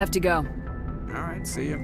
Have to go. Alright, see ya.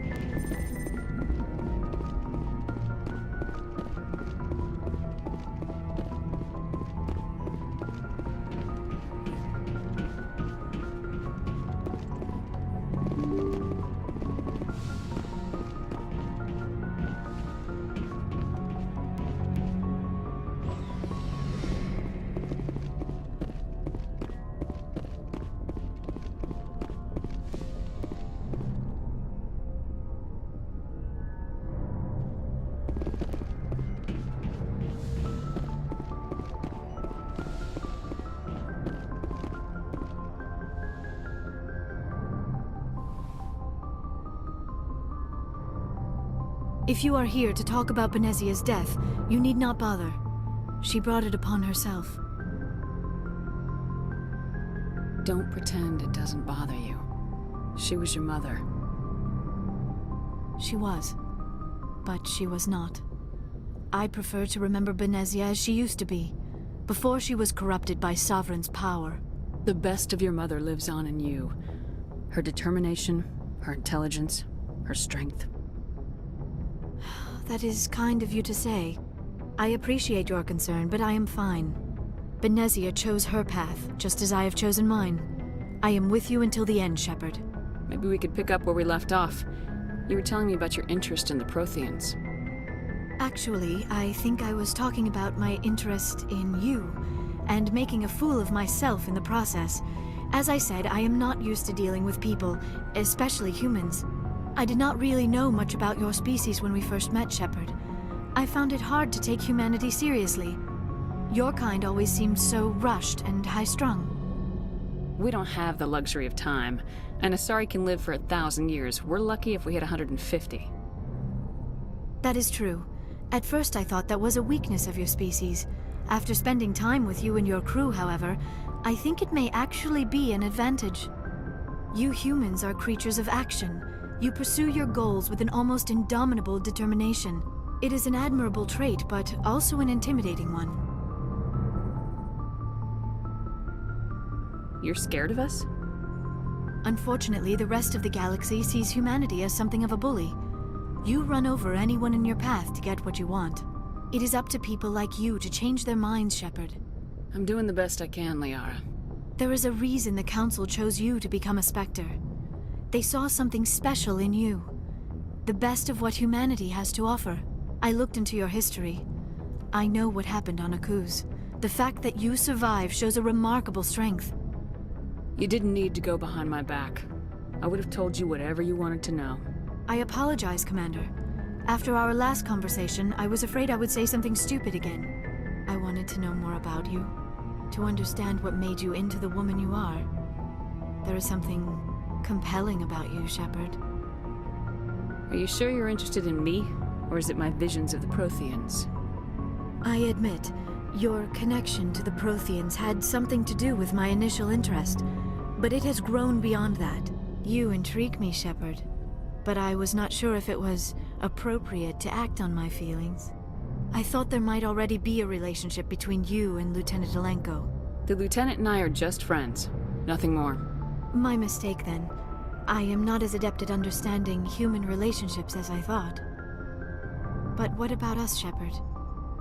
If you are here to talk about Benezia's death, you need not bother. She brought it upon herself. Don't pretend it doesn't bother you. She was your mother. She was. But she was not. I prefer to remember Benezia as she used to be, before she was corrupted by Sovereign's power. The best of your mother lives on in you. Her determination, her intelligence, her strength. That is kind of you to say. I appreciate your concern, but I am fine. Benezia chose her path, just as I have chosen mine. I am with you until the end, Shepard. Maybe we could pick up where we left off. You were telling me about your interest in the Protheans. Actually, I think I was talking about my interest in you, and making a fool of myself in the process. As I said, I am not used to dealing with people, especially humans. I did not really know much about your species when we first met, Shepard. I found it hard to take humanity seriously. Your kind always seemed so rushed and high-strung. We don't have the luxury of time, and Asari can live for 1,000 years. We're lucky if we hit 150. That is true. At first I thought that was a weakness of your species. After spending time with you and your crew, however, I think it may actually be an advantage. You humans are creatures of action. You pursue your goals with an almost indomitable determination. It is an admirable trait, but also an intimidating one. You're scared of us? Unfortunately, the rest of the galaxy sees humanity as something of a bully. You run over anyone in your path to get what you want. It is up to people like you to change their minds, Shepard. I'm doing the best I can, Liara. There is a reason the Council chose you to become a Spectre. They saw something special in you. The best of what humanity has to offer. I looked into your history. I know what happened on Akuz. The fact that you survived shows a remarkable strength. You didn't need to go behind my back. I would have told you whatever you wanted to know. I apologize, Commander. After our last conversation, I was afraid I would say something stupid again. I wanted to know more about you, to understand what made you into the woman you are. There is something compelling about you, Shepard. Are you sure you're interested in me, or is it my visions of the Protheans? I admit, your connection to the Protheans had something to do with my initial interest, but it has grown beyond that. You intrigue me, Shepard, but I was not sure if it was appropriate to act on my feelings. I thought there might already be a relationship between you and Lieutenant Alenko. The Lieutenant and I are just friends, nothing more. My mistake, then. I am not as adept at understanding human relationships as I thought. But what about us, Shepard?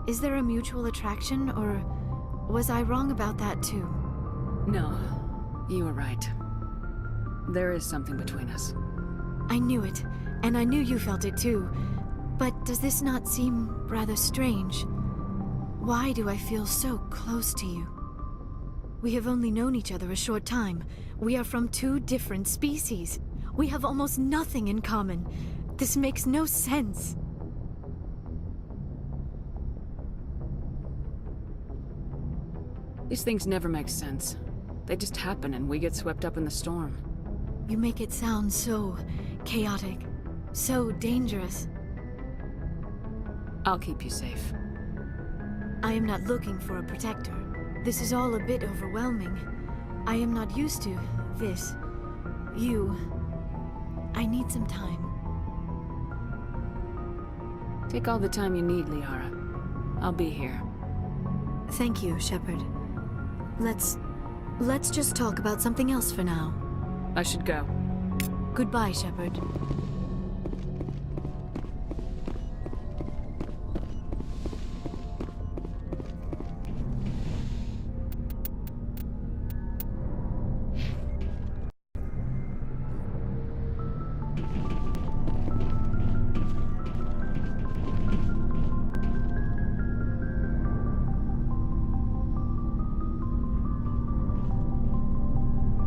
Is there a mutual attraction, or was I wrong about that too? No, you were right. There is something between us. I knew it, and I knew you felt it too. But does this not seem rather strange? Why do I feel so close to you? We have only known each other a short time. We are from two different species. We have almost nothing in common. This makes no sense. These things never make sense. They just happen and we get swept up in the storm. You make it sound so chaotic, so dangerous. I'll keep you safe. I am not looking for a protector. This is all a bit overwhelming. I am not used to this. You. I need some time. Take all the time you need, Liara. I'll be here. Thank you, Shepard. Let's just talk about something else for now. I should go. Goodbye, Shepard.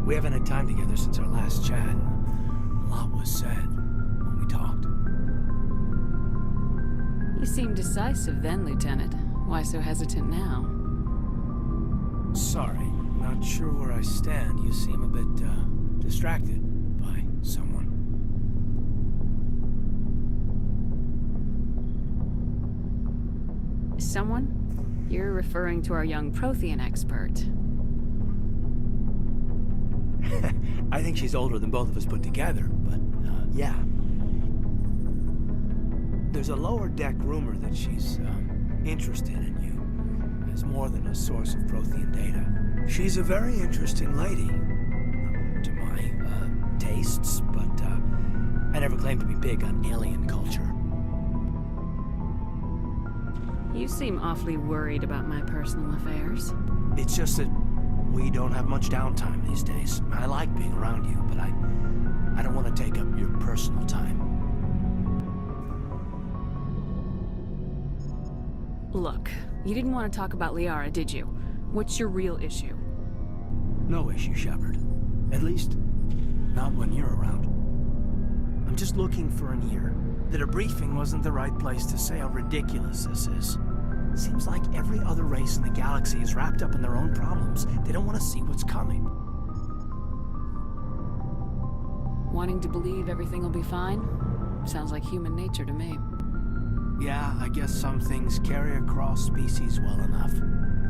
We haven't had time together since our last chat. A lot was said when we talked. You seemed decisive then, Lieutenant. Why so hesitant now? Sorry, not sure where I stand. You seem a bit, distracted by someone. Someone? You're referring to our young Prothean expert. I think she's older than both of us put together, but, yeah. There's a lower deck rumor that she's, interested in you as more than a source of Prothean data. She's a very interesting lady, to my, tastes, but, I never claimed to be big on alien culture. You seem awfully worried about my personal affairs. It's just that we don't have much downtime these days. I like being around you, but I don't want to take up your personal time. Look, you didn't want to talk about Liara, did you? What's your real issue? No issue, Shepard. At least, not when you're around. I'm just looking for an ear. The debriefing wasn't the right place to say how ridiculous this is. Seems like every other race in the galaxy is wrapped up in their own problems. They don't want to see what's coming. Wanting to believe everything will be fine? Sounds like human nature to me. Yeah, I guess some things carry across species well enough.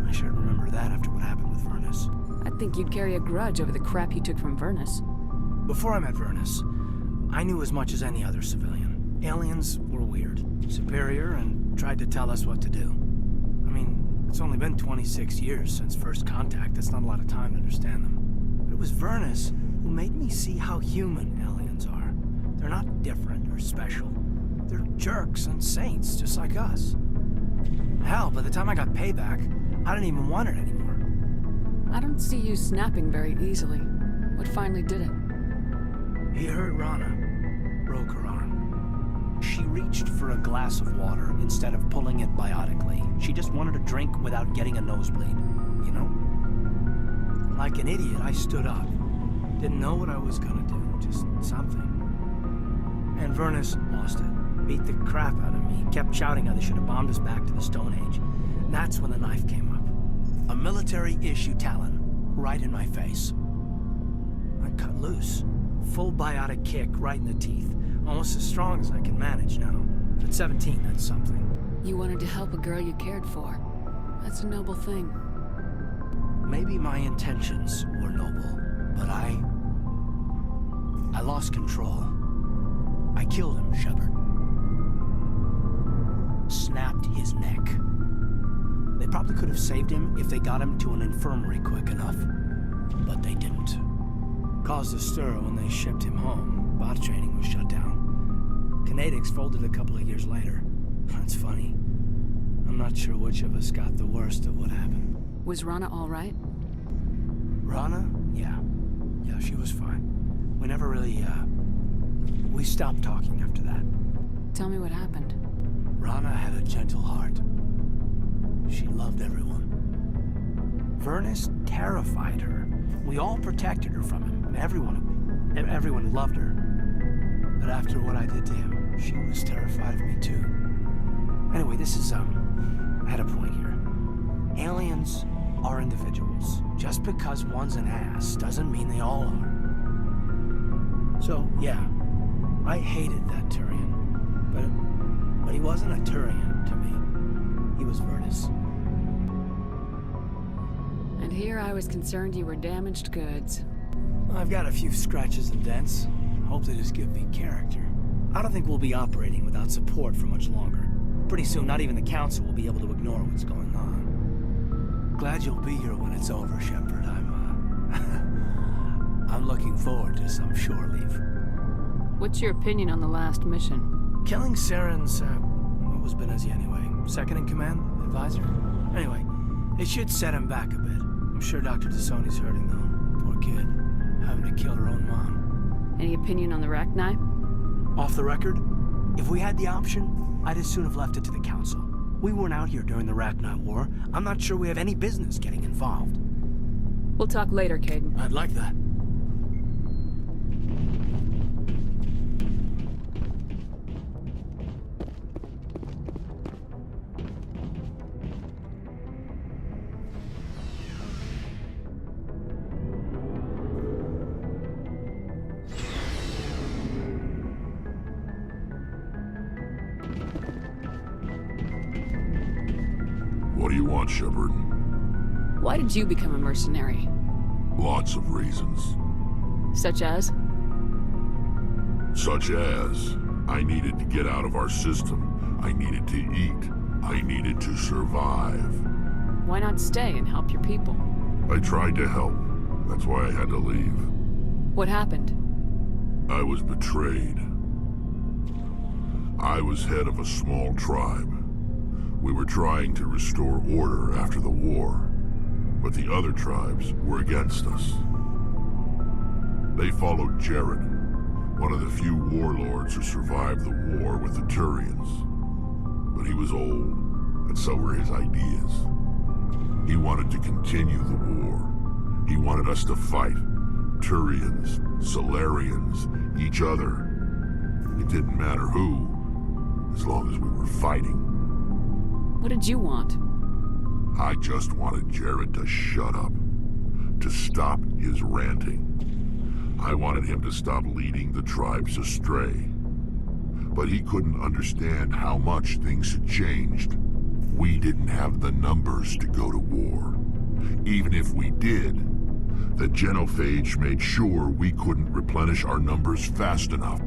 I should remember that after what happened with Vernus. I'd think you'd carry a grudge over the crap you took from Vernus. Before I met Vernus, I knew as much as any other civilian. Aliens were weird, superior, and tried to tell us what to do. I mean, it's only been 26 years since first contact. That's not a lot of time to understand them. But it was Vernus who made me see how human aliens are. They're not different or special. They're jerks and saints, just like us. Hell, by the time I got payback, I didn't even want it anymore. I don't see you snapping very easily. What finally did it? He hurt Rana, broke her arm. She reached for a glass of water instead of pulling it biotically. She just wanted to drink without getting a nosebleed, you know? Like an idiot, I stood up. Didn't know what I was gonna do, just something. And Vernus lost it. Beat the crap out of me. Kept shouting how they should have bombed us back to the Stone Age. And that's when the knife came up. A military-issue talon, right in my face. I cut loose. Full biotic kick right in the teeth. Almost as strong as I can manage now. At 17, that's something. You wanted to help a girl you cared for. That's a noble thing. Maybe my intentions were noble, but I lost control. I killed him, Shepard. Snapped his neck. They probably could have saved him if they got him to an infirmary quick enough. But they didn't. Caused a stir when they shipped him home. Bot training was shut down. Kinetics folded a couple of years later. That's funny. I'm not sure which of us got the worst of what happened. Was Rana all right? Rana? Yeah. Yeah, she was fine. We never really, we stopped talking after that. Tell me what happened. Rana had a gentle heart. She loved everyone. Vernus terrified her. We all protected her from him. Everyone loved her. But after what I did to him, she was terrified of me too. Anyway, this is, I had a point here. Aliens are individuals. Just because one's an ass doesn't mean they all are. So, yeah, I hated that Turian. But he wasn't a Turian to me. He was Vernus. And here I was concerned you were damaged goods. I've got a few scratches and dents. Hope they just give me character. I don't think we'll be operating without support for much longer. Pretty soon, not even the Council will be able to ignore what's going on. Glad you'll be here when it's over, Shepard. I'm looking forward to some shore leave. What's your opinion on the last mission? Killing Saren's, what was Benezi anyway? Second in command? Advisor? Anyway, it should set him back a bit. I'm sure Dr. Tassoni's hurting, though. Poor kid. Having to kill her own mom. Any opinion on the Rachni? Off the record, if we had the option, I'd as soon have left it to the Council. We weren't out here during the Rachni War. I'm not sure we have any business getting involved. We'll talk later, Caden. I'd like that. What do you want, Shepard? Why did you become a mercenary? Lots of reasons. Such as? Such as, I needed to get out of our system. I needed to eat. I needed to survive. Why not stay and help your people? I tried to help. That's why I had to leave. What happened? I was betrayed. I was head of a small tribe. We were trying to restore order after the war, but the other tribes were against us. They followed Jared, one of the few warlords who survived the war with the Turians. But he was old, and so were his ideas. He wanted to continue the war. He wanted us to fight. Turians, Salarians, each other. It didn't matter who, as long as we were fighting. What did you want? I just wanted Jared to shut up, to stop his ranting. I wanted him to stop leading the tribes astray. But he couldn't understand how much things had changed. We didn't have the numbers to go to war. Even if we did, the genophage made sure we couldn't replenish our numbers fast enough.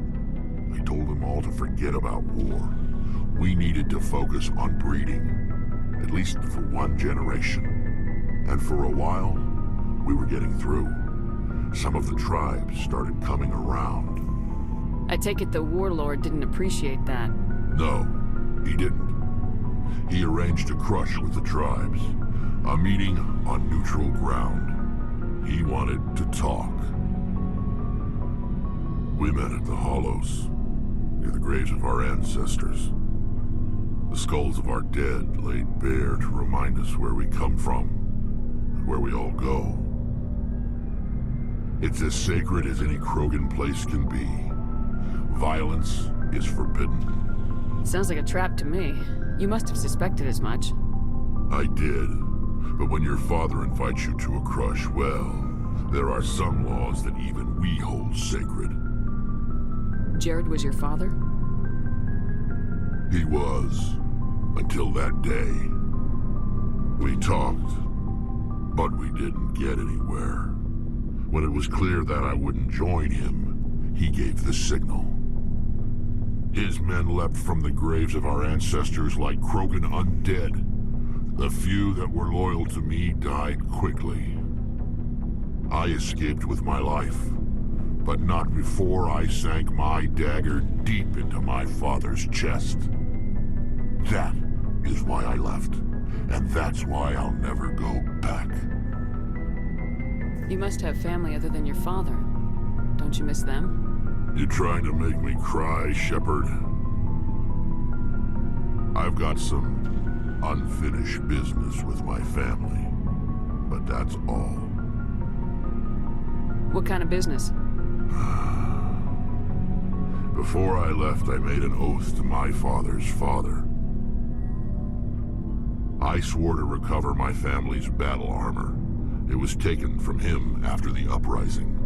I told them all to forget about war. We needed to focus on breeding, at least for one generation. And for a while, we were getting through. Some of the tribes started coming around. I take it the warlord didn't appreciate that. No, he didn't. He arranged a crush with the tribes, a meeting on neutral ground. He wanted to talk. We met at the Hollows, near the graves of our ancestors. The skulls of our dead laid bare to remind us where we come from, and where we all go. It's as sacred as any Krogan place can be. Violence is forbidden. Sounds like a trap to me. You must have suspected as much. I did. But when your father invites you to a crush, well, there are some laws that even we hold sacred. Jared was your father? He was, until that day. We talked, but we didn't get anywhere. When it was clear that I wouldn't join him, he gave the signal. His men leapt from the graves of our ancestors like Krogan undead. The few that were loyal to me died quickly. I escaped with my life, but not before I sank my dagger deep into my father's chest. That is why I left, and that's why I'll never go back. You must have family other than your father. Don't you miss them? You trying to make me cry, Shepard? I've got some unfinished business with my family, but that's all. What kind of business? Before I left, I made an oath to my father's father. I swore to recover my family's battle armor. It was taken from him after the uprising.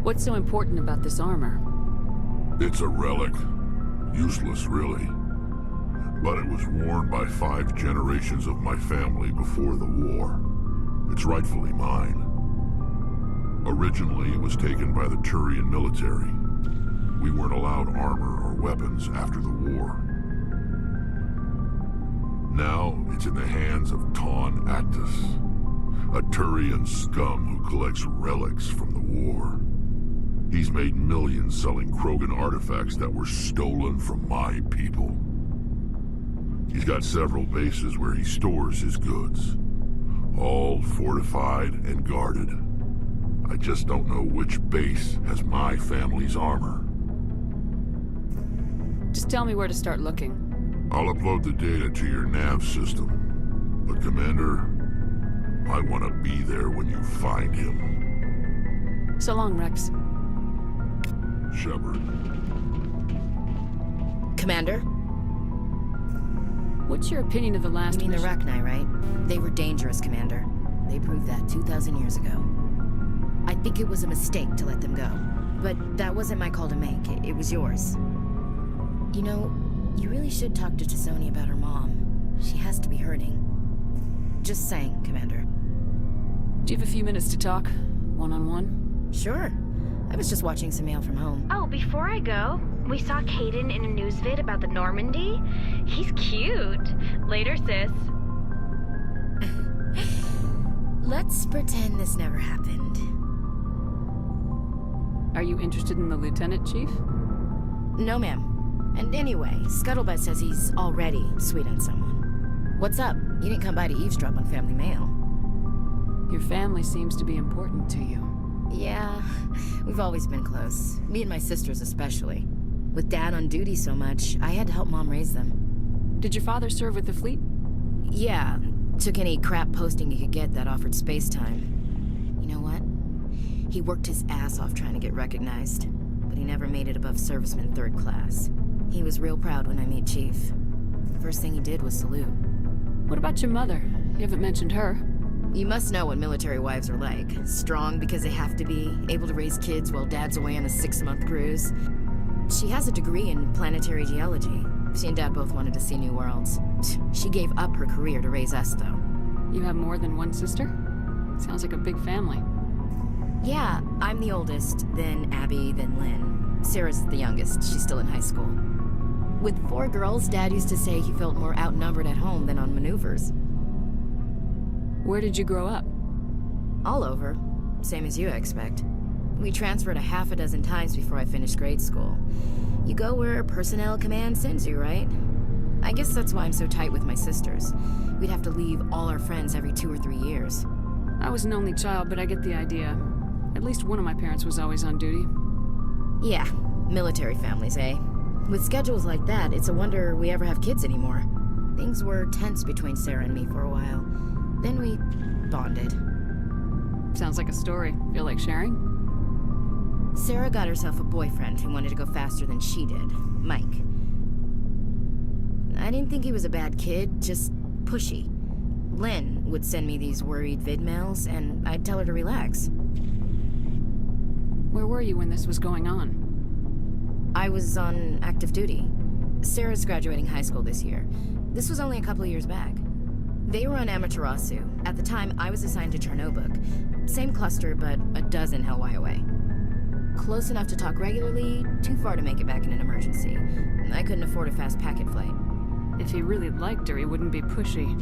What's so important about this armor? It's a relic. Useless, really. But it was worn by 5 generations of my family before the war. It's rightfully mine. Originally, it was taken by the Turian military. We weren't allowed armor or weapons after the war. Now, it's in the hands of Taun Actus, a Turian scum who collects relics from the war. He's made millions selling Krogan artifacts that were stolen from my people. He's got several bases where he stores his goods, all fortified and guarded. I just don't know which base has my family's armor. Just tell me where to start looking. I'll upload the data to your nav system. But Commander, I want to be there when you find him. So long, Wrex. Shepard. Commander? What's your opinion of the last You mean the mission? Rachni, right? They were dangerous, Commander. They proved that 2,000 years ago. I think it was a mistake to let them go. But that wasn't my call to make. It was yours. You know, you really should talk to T'Soni about her mom. She has to be hurting. Just saying, Commander. Do you have a few minutes to talk? One-on-one? Sure. I was just watching some mail from home. Oh, before I go, we saw Caden in a news vid about the Normandy. He's cute. Later, sis. Let's pretend this never happened. Are you interested in the Lieutenant, Chief? No, ma'am. And anyway, Scuttlebutt says he's already sweet on someone. What's up? You didn't come by to eavesdrop on family mail. Your family seems to be important to you. Yeah, we've always been close. Me and my sisters especially. With Dad on duty so much, I had to help Mom raise them. Did your father serve with the fleet? Yeah, took any crap posting he could get that offered space time. You know what? He worked his ass off trying to get recognized, but he never made it above serviceman 3rd class. He was real proud when I met Chief. First thing he did was salute. What about your mother? You haven't mentioned her. You must know what military wives are like. Strong because they have to be, able to raise kids while Dad's away on a 6-month cruise. She has a degree in planetary geology. She and Dad both wanted to see new worlds. She gave up her career to raise us, though. You have more than one sister? Sounds like a big family. Yeah, I'm the oldest, then Abby, then Lynn. Sarah's the youngest. She's still in high school. With 4 girls, Dad used to say he felt more outnumbered at home than on maneuvers. Where did you grow up? All over. Same as you, I expect. We transferred a half a dozen times before I finished grade school. You go where personnel command sends you, right? I guess that's why I'm so tight with my sisters. We'd have to leave all our friends every 2 or 3 years. I was an only child, but I get the idea. At least one of my parents was always on duty. Yeah, military families, eh? With schedules like that, it's a wonder we ever have kids anymore. Things were tense between Sarah and me for a while. Then we bonded. Sounds like a story. Feel like sharing? Sarah got herself a boyfriend who wanted to go faster than she did, Mike. I didn't think he was a bad kid, just pushy. Lynn would send me these worried vid mails, and I'd tell her to relax. Where were you when this was going on? I was on active duty. Sarah's graduating high school this year. This was only a couple of years back. They were on Amaterasu. At the time, I was assigned to Chernobog. Same cluster, but a dozen Hellwire away. Close enough to talk regularly, too far to make it back in an emergency. I couldn't afford a fast packet flight. If he really liked her, he wouldn't be pushy.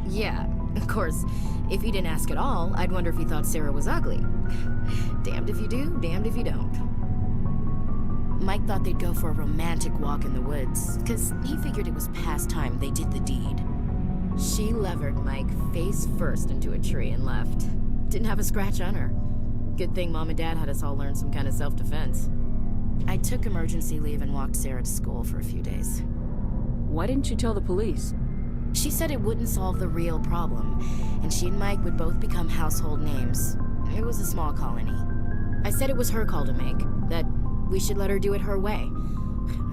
Yeah, of course. If he didn't ask at all, I'd wonder if he thought Sarah was ugly. Damned if you do, damned if you don't. Mike thought they'd go for a romantic walk in the woods, because he figured it was past time they did the deed. She levered Mike face first into a tree and left. Didn't have a scratch on her. Good thing Mom and Dad had us all learn some kind of self-defense. I took emergency leave and walked Sarah to school for a few days. Why didn't you tell the police? She said it wouldn't solve the real problem, and she and Mike would both become household names. It was a small colony. I said it was her call to make, that we should let her do it her way.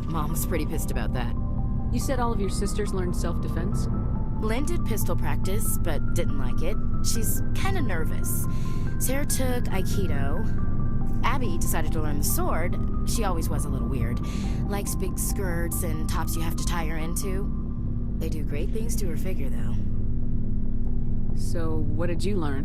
Mom was pretty pissed about that. You said all of your sisters learned self-defense? Lynn did pistol practice, but didn't like it. She's kind of nervous. Sarah took Aikido. Abby decided to learn the sword. She always was a little weird. Likes big skirts and tops you have to tie her into. They do great things to her figure, though. So, what did you learn?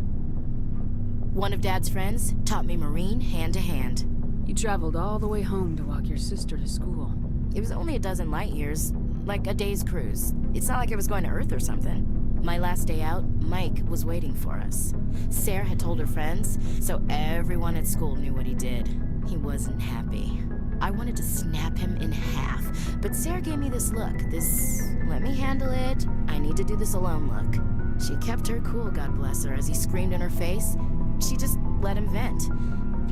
One of Dad's friends taught me Marine hand to hand. You traveled all the way home to walk your sister to school. It was only a dozen light years, like a day's cruise. It's not like I was going to Earth or something. My last day out, Mike was waiting for us. Sarah had told her friends, so everyone at school knew what he did. He wasn't happy. I wanted to snap him in half, but Sarah gave me this look, this let me handle it, I need to do this alone look. She kept her cool, God bless her, as he screamed in her face. She just let him vent.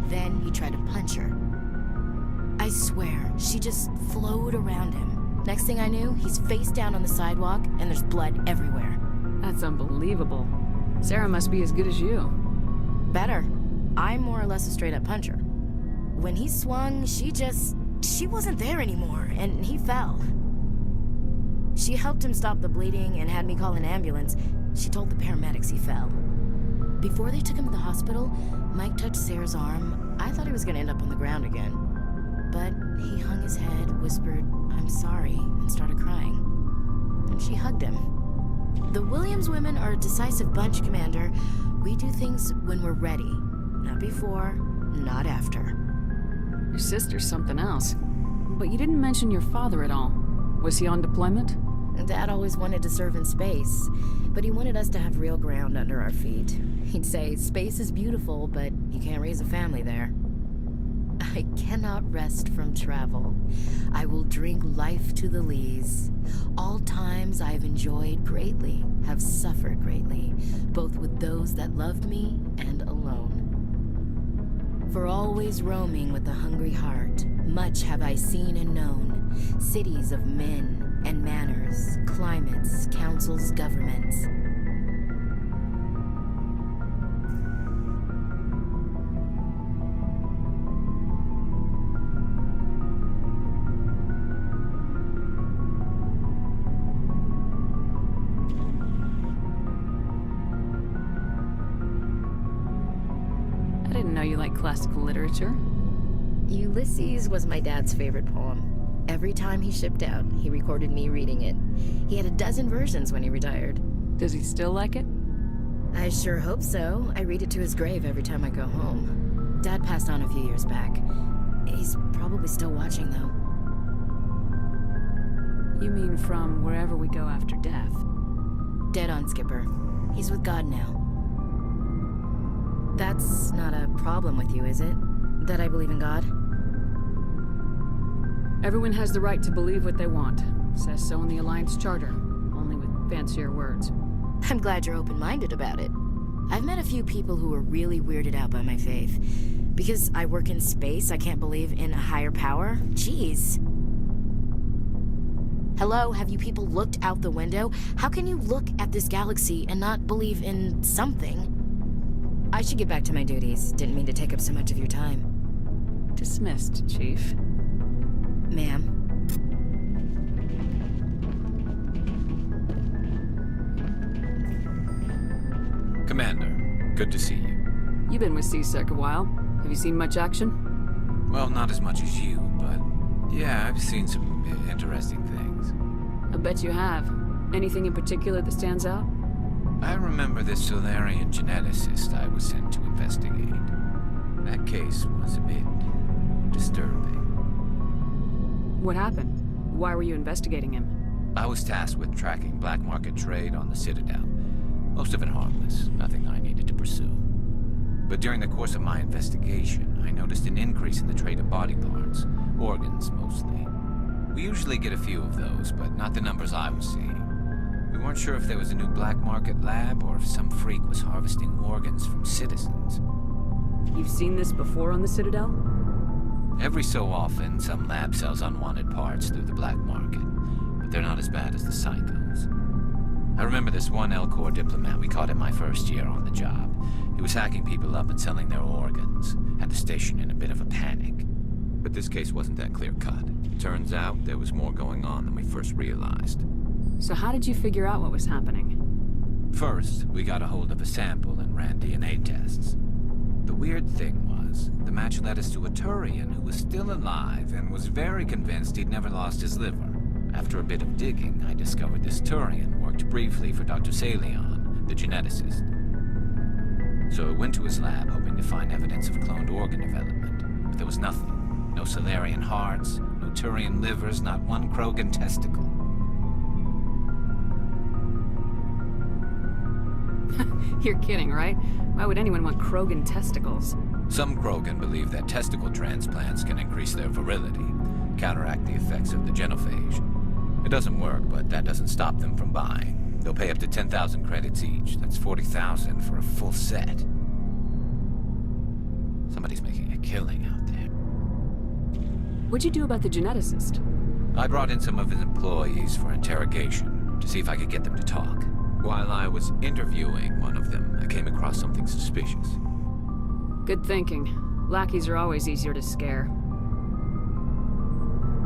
Then he tried to punch her. I swear, she just flowed around him. Next thing I knew, he's face down on the sidewalk and there's blood everywhere. That's unbelievable. Sarah must be as good as you. Better. I'm more or less a straight-up puncher. When he swung, she wasn't there anymore, and he fell. She helped him stop the bleeding and had me call an ambulance. She told the paramedics he fell. Before they took him to the hospital, Mike touched Sarah's arm. I thought he was gonna end up on the ground again. But he hung his head, whispered, "I'm sorry," and started crying. And she hugged him. The Williams women are a decisive bunch, Commander. We do things when we're ready. Not before, not after. Your sister's something else. But you didn't mention your father at all. Was he on deployment? Dad always wanted to serve in space, but he wanted us to have real ground under our feet. He'd say, space is beautiful, but you can't raise a family there. I cannot rest from travel. I will drink life to the lees. All times I have enjoyed greatly, have suffered greatly, both with those that loved me and alone. For always roaming with a hungry heart, much have I seen and known, cities of men and manners, climates, councils, governments. I didn't know you liked classical literature. Ulysses was my dad's favorite poem. Every time he shipped out, he recorded me reading it. He had a dozen versions when he retired. Does he still like it? I sure hope so. I read it to his grave every time I go home. Dad passed on a few years back. He's probably still watching, though. You mean from wherever we go after death? Dead on, Skipper. He's with God now. That's not a problem with you, is it? That I believe in God? Everyone has the right to believe what they want. Says so in the Alliance Charter, only with fancier words. I'm glad you're open-minded about it. I've met a few people who are really weirded out by my faith. Because I work in space, I can't believe in a higher power? Jeez. Hello, have you people looked out the window? How can you look at this galaxy and not believe in something? I should get back to my duties. Didn't mean to take up so much of your time. Dismissed, Chief. Ma'am. Commander, good to see you. You've been with C-Sec a while. Have you seen much action? Well, not as much as you, but yeah, I've seen some interesting things. I bet you have. Anything in particular that stands out? I remember this Salarian geneticist I was sent to investigate. That case was a bit disturbing. What happened? Why were you investigating him? I was tasked with tracking black market trade on the Citadel. Most of it harmless, nothing I needed to pursue. But during the course of my investigation, I noticed an increase in the trade of body parts, organs mostly. We usually get a few of those, but not the numbers I was seeing. We weren't sure if there was a new black market lab or if some freak was harvesting organs from citizens. You've seen this before on the Citadel? Every so often, some lab sells unwanted parts through the black market, but they're not as bad as the psychos. I remember this one L-Corps diplomat we caught in my first year on the job. He was hacking people up and selling their organs, had the station in a bit of a panic. But this case wasn't that clear-cut. Turns out there was more going on than we first realized. So how did you figure out what was happening? First, we got a hold of a sample and ran DNA tests. The weird thing was, the match led us to a Turian who was still alive and was very convinced he'd never lost his liver. After a bit of digging, I discovered this Turian worked briefly for Dr. Saleon, the geneticist. So I went to his lab hoping to find evidence of cloned organ development, but there was nothing. No Salarian hearts, no Turian livers, not one Krogan testicle. You're kidding, right? Why would anyone want Krogan testicles? Some Krogan believe that testicle transplants can increase their virility, counteract the effects of the genophage. It doesn't work, but that doesn't stop them from buying. They'll pay up to 10,000 credits each. That's 40,000 for a full set. Somebody's making a killing out there. What'd you do about the geneticist? I brought in some of his employees for interrogation, to see if I could get them to talk. While I was interviewing one of them, I came across something suspicious. Good thinking. Lackeys are always easier to scare.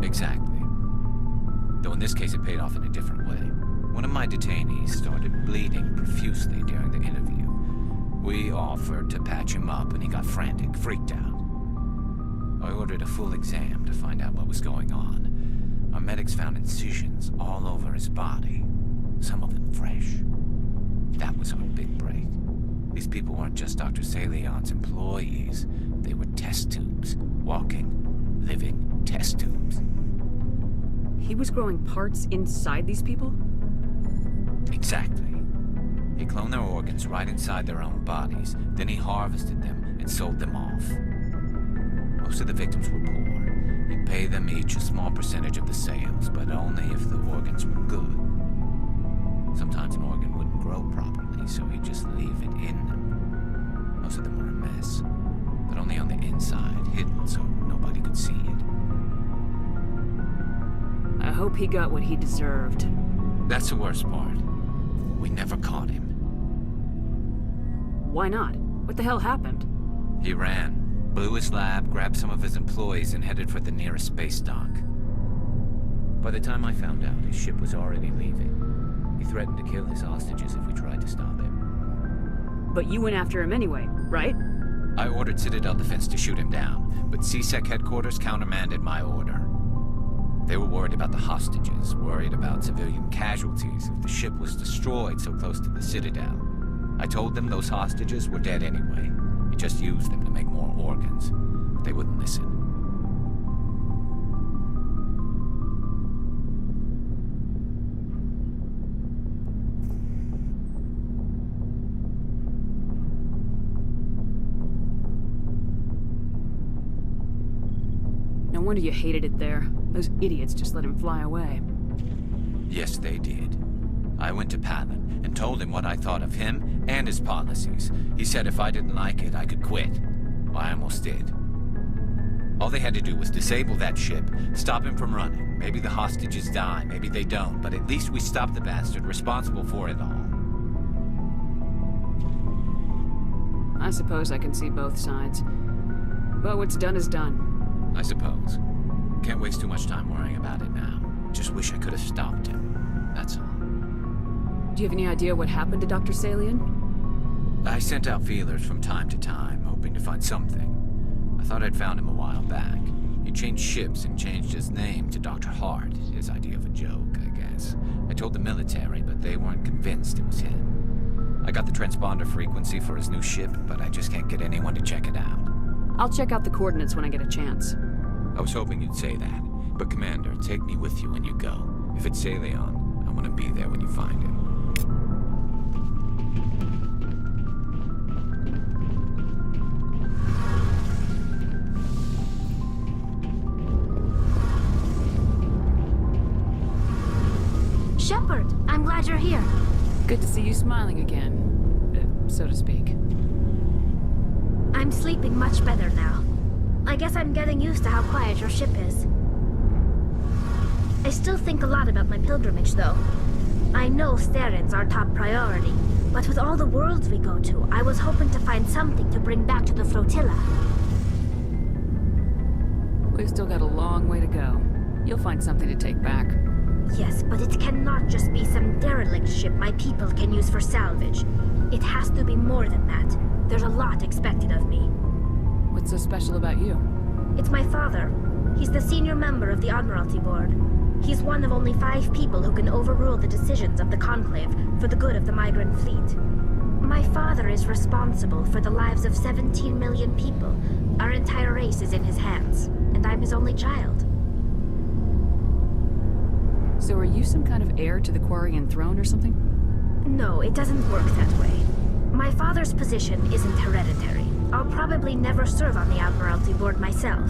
Exactly. Though in this case it paid off in a different way. One of my detainees started bleeding profusely during the interview. We offered to patch him up and he got frantic, freaked out. I ordered a full exam to find out what was going on. Our medics found incisions all over his body, some of them fresh. That was our big break. These people weren't just Dr. Saleon's employees. They were test tubes. Walking, living test tubes. He was growing parts inside these people? Exactly. He cloned their organs right inside their own bodies. Then he harvested them and sold them off. Most of the victims were poor. He'd pay them each a small percentage of the sales, but only if the organs were good. Sometimes an organ wouldn't grow properly, so he'd just leave it in them. Most of them were a mess, but only on the inside, hidden so nobody could see it. I hope he got what he deserved. That's the worst part. We never caught him. Why not? What the hell happened? He ran, blew his lab, grabbed some of his employees, and headed for the nearest space dock. By the time I found out, his ship was already leaving. He threatened to kill his hostages if we tried to stop him. But you went after him anyway, right? I ordered Citadel Defense to shoot him down, but CSEC headquarters countermanded my order. They were worried about the hostages, worried about civilian casualties if the ship was destroyed so close to the Citadel. I told them those hostages were dead anyway. He just used them to make more organs. But they wouldn't listen. No wonder you hated it there. Those idiots just let him fly away. Yes, they did. I went to Palin and told him what I thought of him and his policies. He said if I didn't like it, I could quit. Well, I almost did. All they had to do was disable that ship, stop him from running. Maybe the hostages die, maybe they don't, but at least we stopped the bastard responsible for it all. I suppose I can see both sides. But what's done is done. I suppose. Can't waste too much time worrying about it now. Just wish I could have stopped him. That's all. Do you have any idea what happened to Dr. Saleon? I sent out feelers from time to time, hoping to find something. I thought I'd found him a while back. He changed ships and changed his name to Dr. Hart, his idea of a joke, I guess. I told the military, but they weren't convinced it was him. I got the transponder frequency for his new ship, but I just can't get anyone to check it out. I'll check out the coordinates when I get a chance. I was hoping you'd say that, but Commander, take me with you when you go. If it's Saleon, I want to be there when you find him. Shepard, I'm glad you're here. Good to see you smiling again, so to speak. I'm sleeping much better now. I guess I'm getting used to how quiet your ship is. I still think a lot about my pilgrimage, though. I know Steren's our top priority, but with all the worlds we go to, I was hoping to find something to bring back to the flotilla. We've still got a long way to go. You'll find something to take back. Yes, but it cannot just be some derelict ship my people can use for salvage. It has to be more than that. There's a lot expected of me. What's so special about you? It's my father. He's the senior member of the Admiralty Board. He's one of only 5 people who can overrule the decisions of the Conclave for the good of the migrant fleet. My father is responsible for the lives of 17 million people. Our entire race is in his hands, and I'm his only child. So are you some kind of heir to the Quarian throne or something? No, it doesn't work that way. My father's position isn't hereditary. I'll probably never serve on the Admiralty Board myself.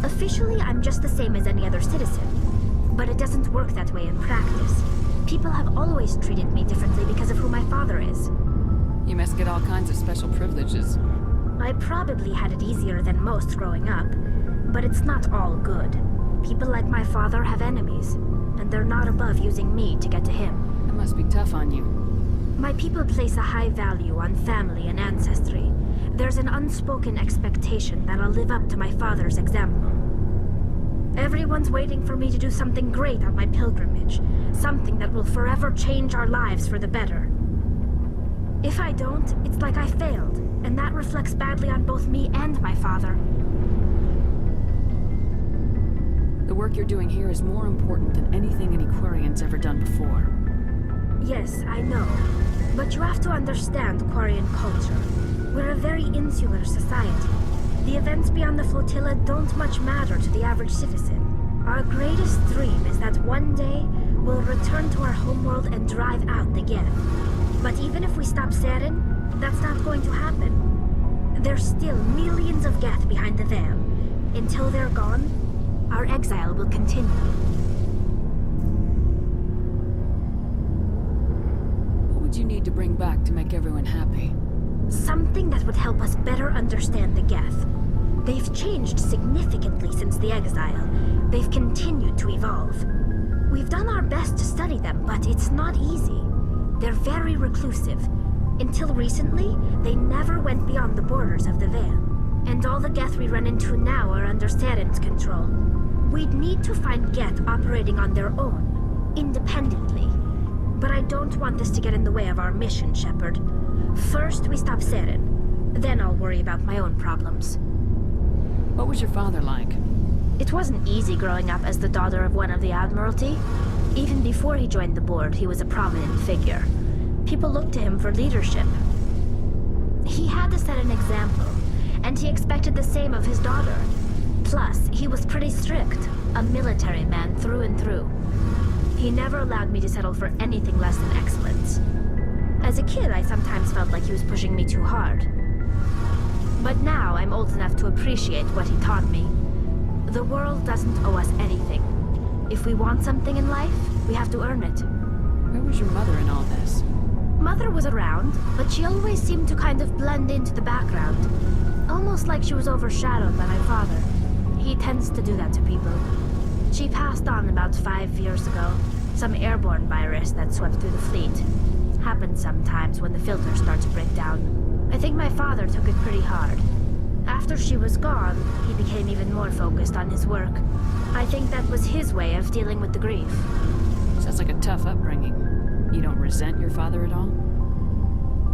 Officially, I'm just the same as any other citizen, but it doesn't work that way in practice. People have always treated me differently because of who my father is. You must get all kinds of special privileges. I probably had it easier than most growing up, but it's not all good. People like my father have enemies, and they're not above using me to get to him. That must be tough on you. My people place a high value on family and ancestry. There's an unspoken expectation that I'll live up to my father's example. Everyone's waiting for me to do something great on my pilgrimage, something that will forever change our lives for the better. If I don't, it's like I failed, and that reflects badly on both me and my father. The work you're doing here is more important than anything any Quarian's ever done before. Yes, I know. But you have to understand Quarian culture. We're a very insular society. The events beyond the flotilla don't much matter to the average citizen. Our greatest dream is that one day we'll return to our homeworld and drive out the Geth. But even if we stop Saren, that's not going to happen. There's still millions of Geth behind the veil. Until they're gone, our exile will continue. What would you need to bring back to make everyone happy? Something that would help us better understand the Geth. They've changed significantly since the exile. They've continued to evolve. We've done our best to study them, but it's not easy. They're very reclusive. Until recently, they never went beyond the borders of the Veil. And all the Geth we run into now are under Saren's control. We'd need to find Geth operating on their own, independently. But I don't want this to get in the way of our mission, Shepard. First, we stop Saren. Then I'll worry about my own problems. What was your father like? It wasn't easy growing up as the daughter of one of the Admiralty. Even before he joined the board, he was a prominent figure. People looked to him for leadership. He had to set an example, and he expected the same of his daughter. Plus, he was pretty strict, a military man through and through. He never allowed me to settle for anything less than excellence. As a kid, I sometimes felt like he was pushing me too hard. But now I'm old enough to appreciate what he taught me. The world doesn't owe us anything. If we want something in life, we have to earn it. Where was your mother in all this? Mother was around, but she always seemed to kind of blend into the background. Almost like she was overshadowed by my father. He tends to do that to people. She passed on about 5 years ago. Some airborne virus that swept through the fleet. Happens sometimes when the filters start to break down. I think my father took it pretty hard. After she was gone, he became even more focused on his work. I think that was his way of dealing with the grief. Sounds like a tough upbringing. You don't resent your father at all?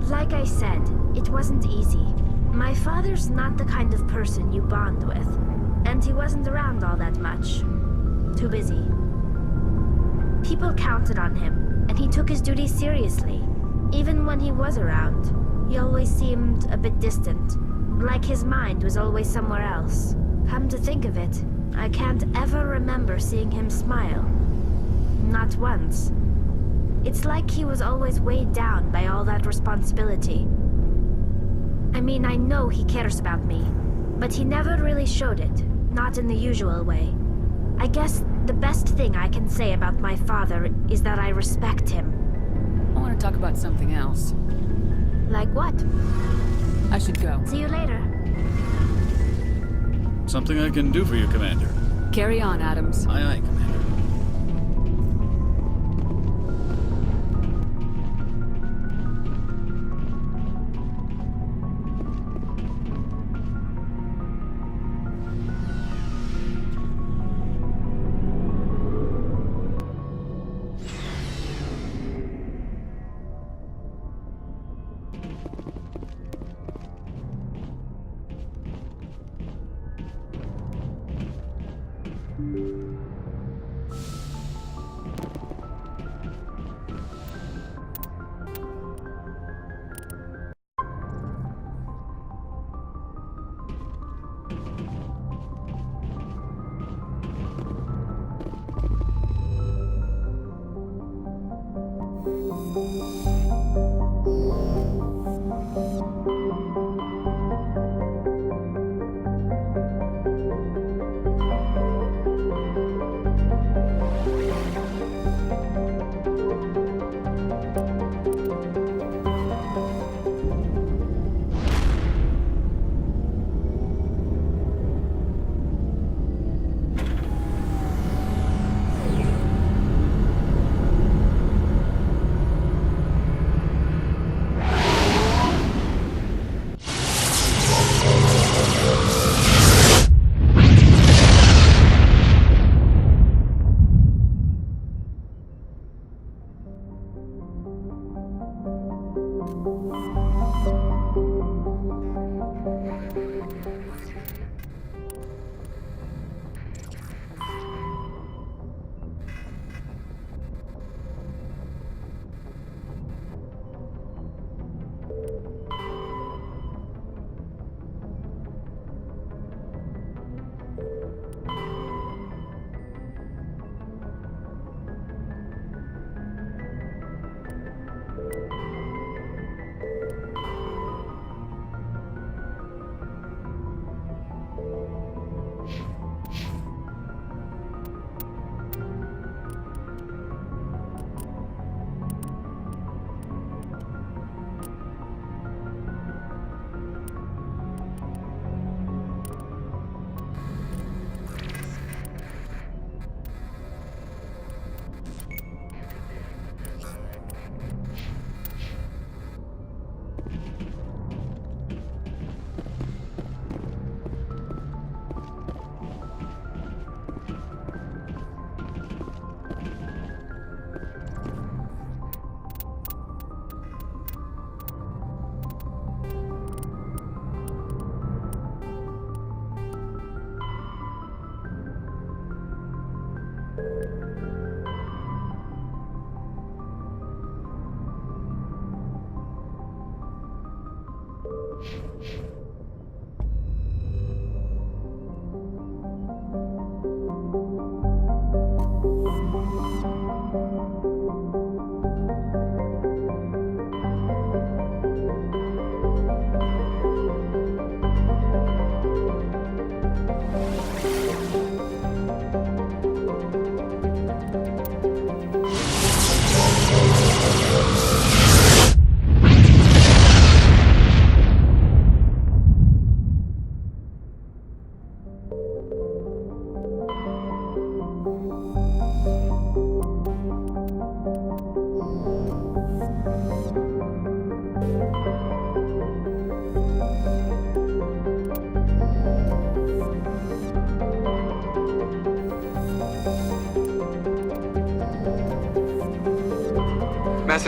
Like I said, it wasn't easy. My father's not the kind of person you bond with. And he wasn't around all that much. Too busy. People counted on him, and he took his duties seriously. Even when he was around, he always seemed a bit distant. Like his mind was always somewhere else. Come to think of it, I can't ever remember seeing him smile. Not once. It's like he was always weighed down by all that responsibility. I mean, I know he cares about me, but he never really showed it, not in the usual way. I guess the best thing I can say about my father is that I respect him. I want to talk about something else. Like what? I should go. See you later. Something I can do for you, Commander. Carry on, Adams. Aye, aye, Commander.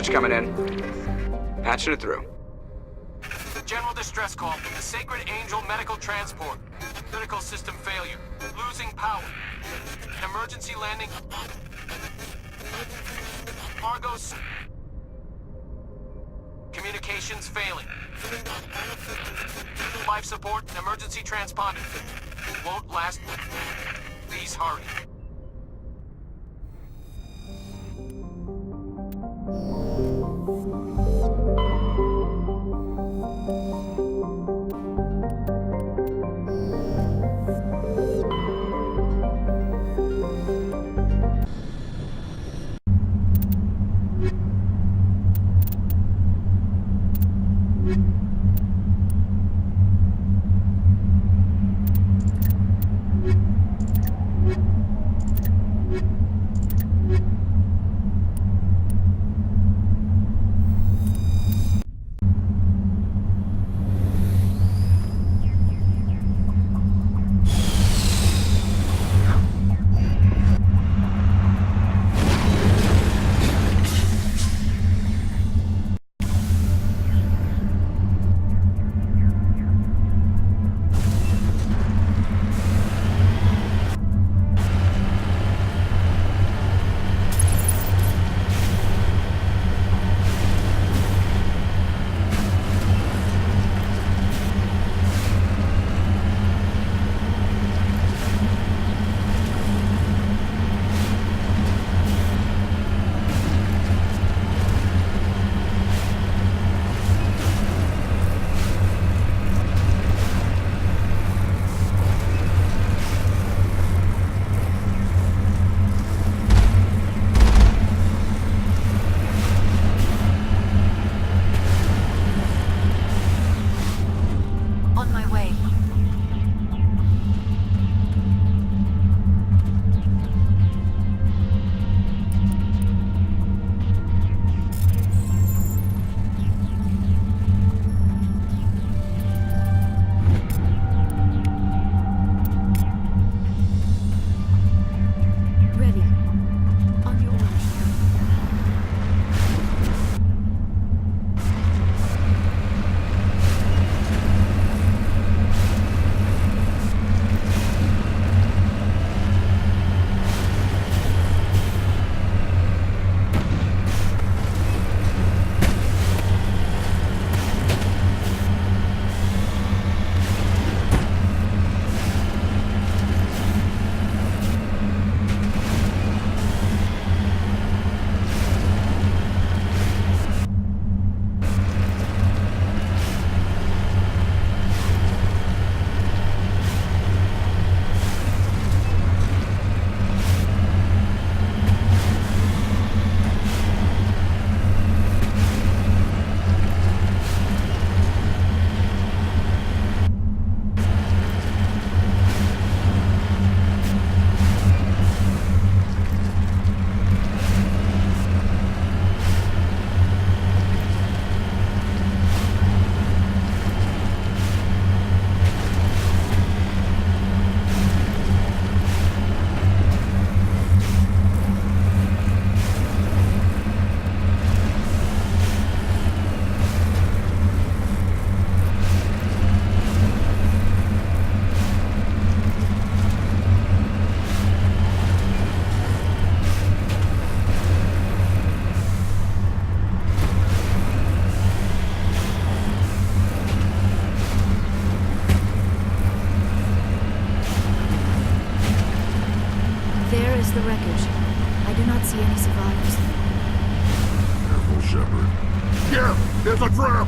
Message coming in. Patching it through. General distress call. The Sacred Angel medical transport. Critical system failure. Losing power. Emergency landing. Cargo's... Communications failing. Life support and emergency transponder. Won't last. Please hurry. The wreckage. I do not see any survivors. Careful, Shepard. Here! There's a trap!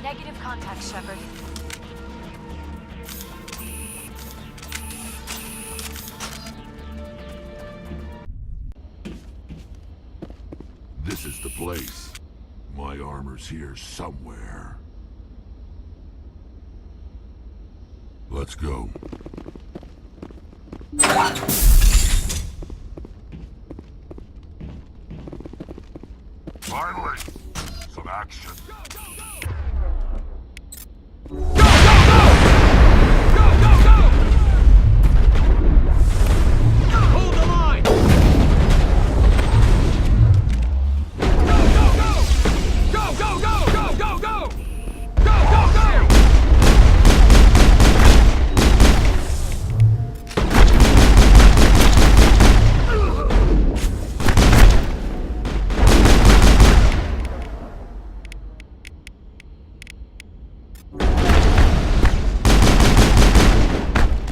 Negative contact, Shepard. This is the place. My armor's here somewhere. Let's go. Finally, some action. Hold the line! Go, go, go! Go, go, go! Go, go, go!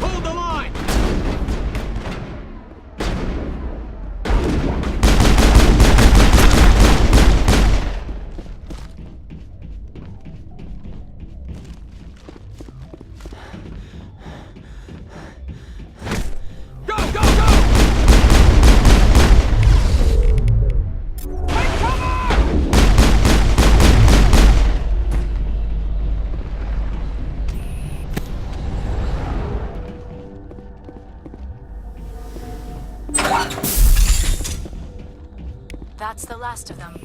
Hold the line! Go, go, go! Take cover! That's the last of them.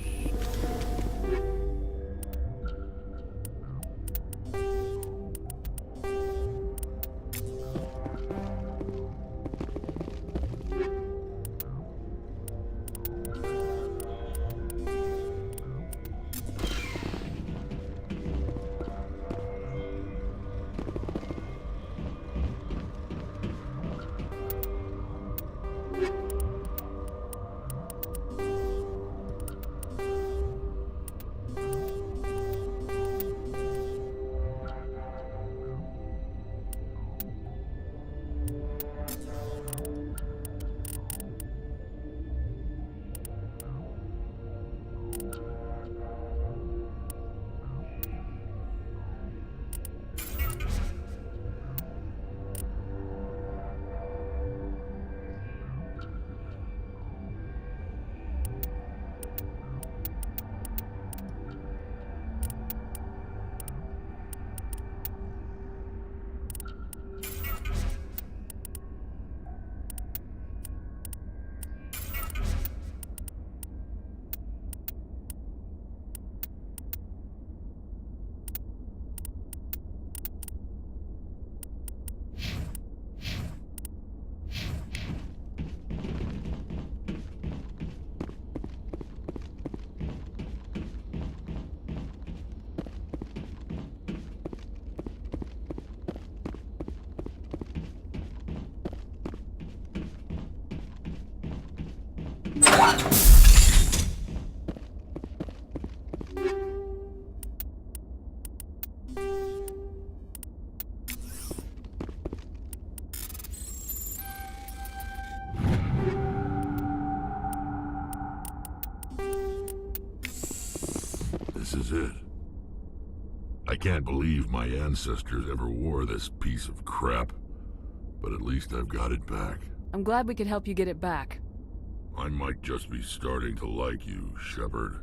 is it. I can't believe my ancestors ever wore this piece of crap, but at least I've got it back. I'm glad we could help you get it back. I might just be starting to like you, Shepard.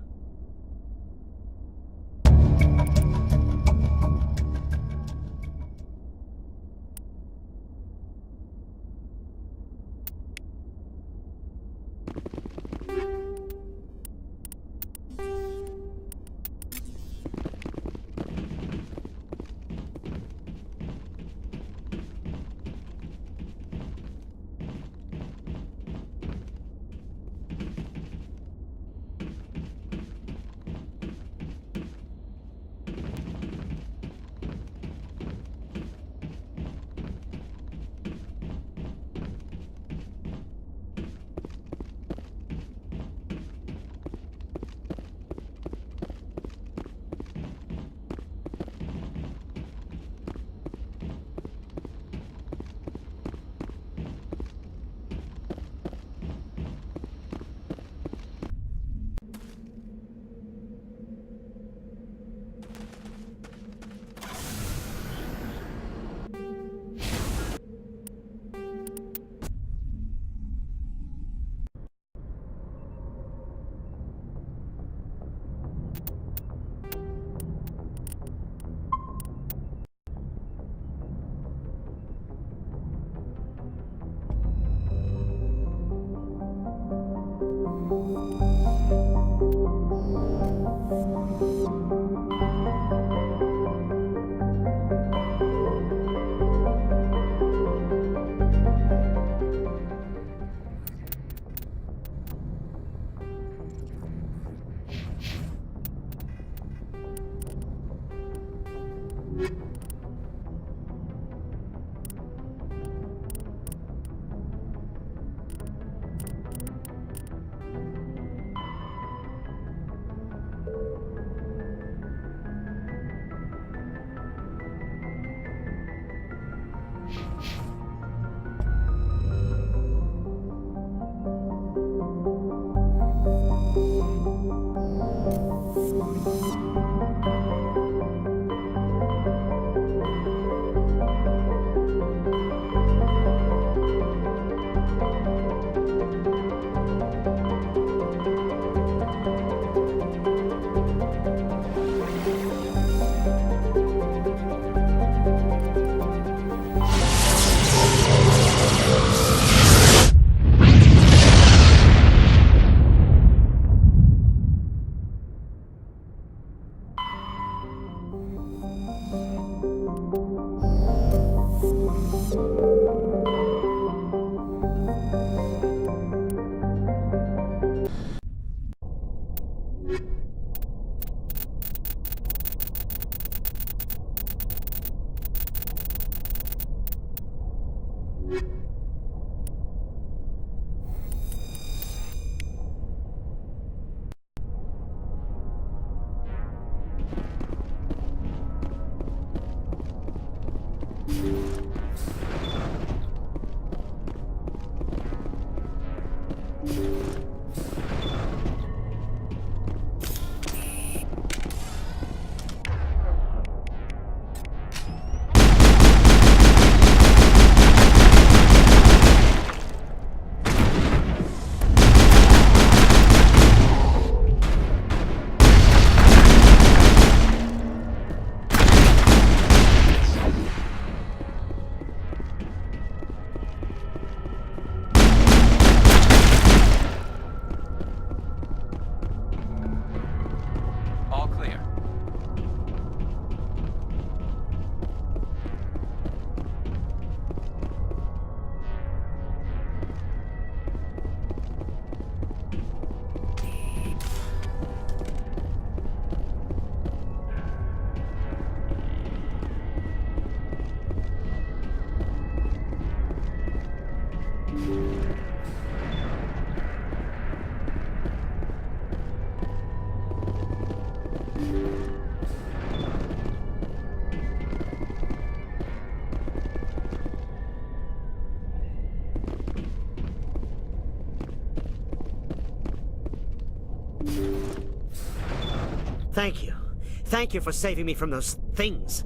Thank you. Thank you for saving me from those things.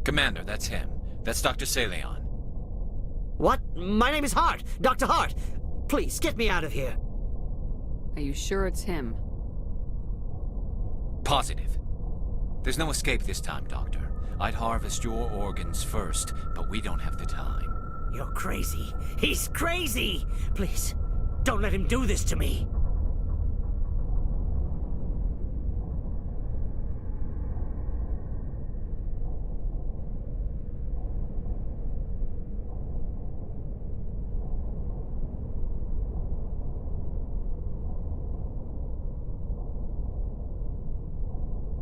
Commander, that's him. That's Dr. Saleon. What? My name is Hart. Dr. Hart. Please, get me out of here. Are you sure it's him? Positive. There's no escape this time, Doctor. I'd harvest your organs first, but we don't have the time. You're crazy. He's crazy! Please, don't let him do this to me.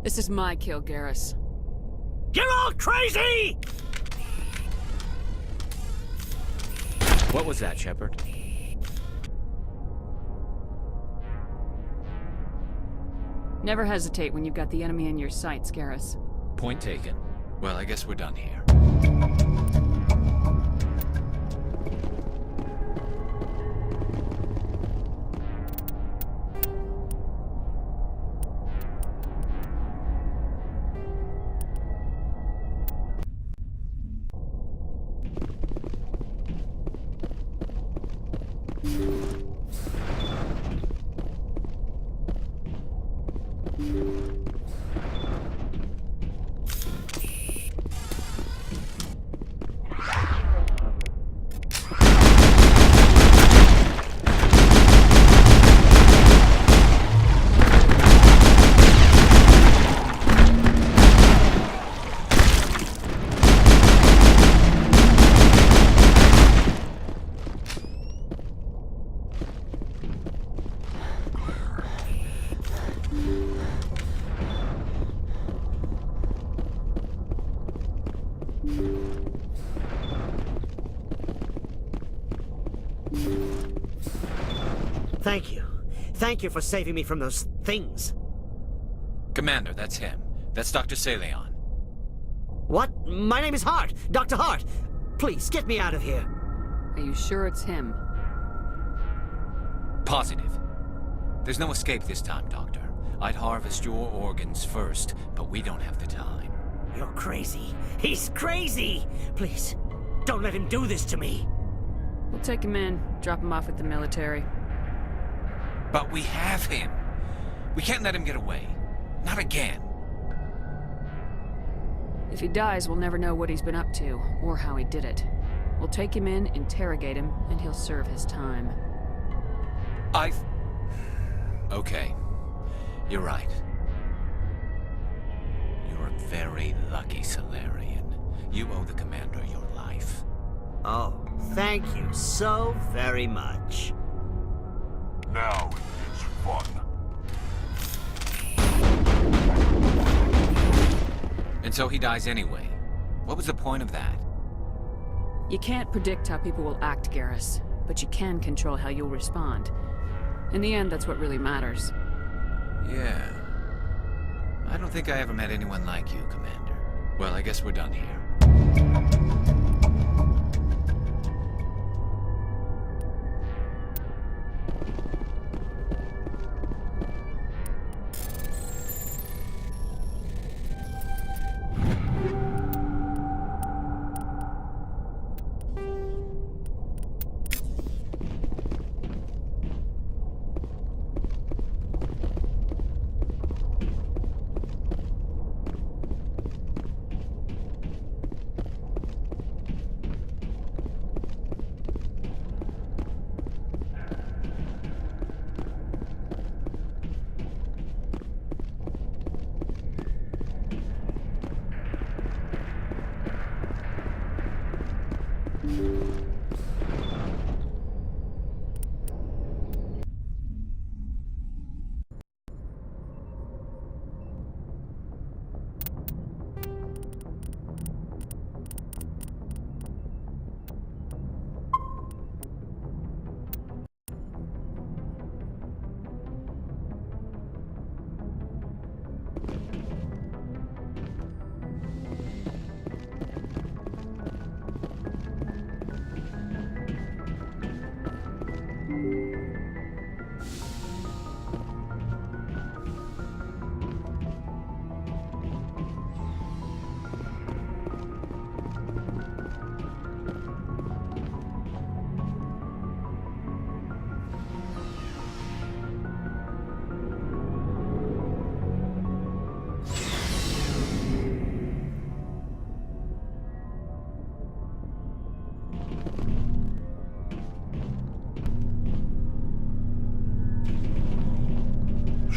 This is my kill, Garrus. You're all crazy! What was that, Shepard? Never hesitate when you've got the enemy in your sights, Garrus. Point taken. Well, I guess we're done here. Thank you. Thank you for saving me from those things. Commander, that's him. That's Dr. Saleon. What? My name is Hart. Dr. Hart. Please, get me out of here. Are you sure it's him? Positive. There's no escape this time, Doctor. I'd harvest your organs first, but we don't have the time. You're crazy. He's crazy! Please, don't let him do this to me. We'll take him in, drop him off at the military. But we have him. We can't let him get away. Not again. If he dies, we'll never know what he's been up to, or how he did it. We'll take him in, interrogate him, and he'll serve his time. Okay. You're right. You're a very lucky Salarian. You owe the Commander your life. Oh, thank you so very much. Now it's fun. And so he dies anyway. What was the point of that? You can't predict how people will act, Garrus, but you can control how you'll respond. In the end, that's what really matters. Yeah. I don't think I ever met anyone like you, Commander. Well, I guess we're done here.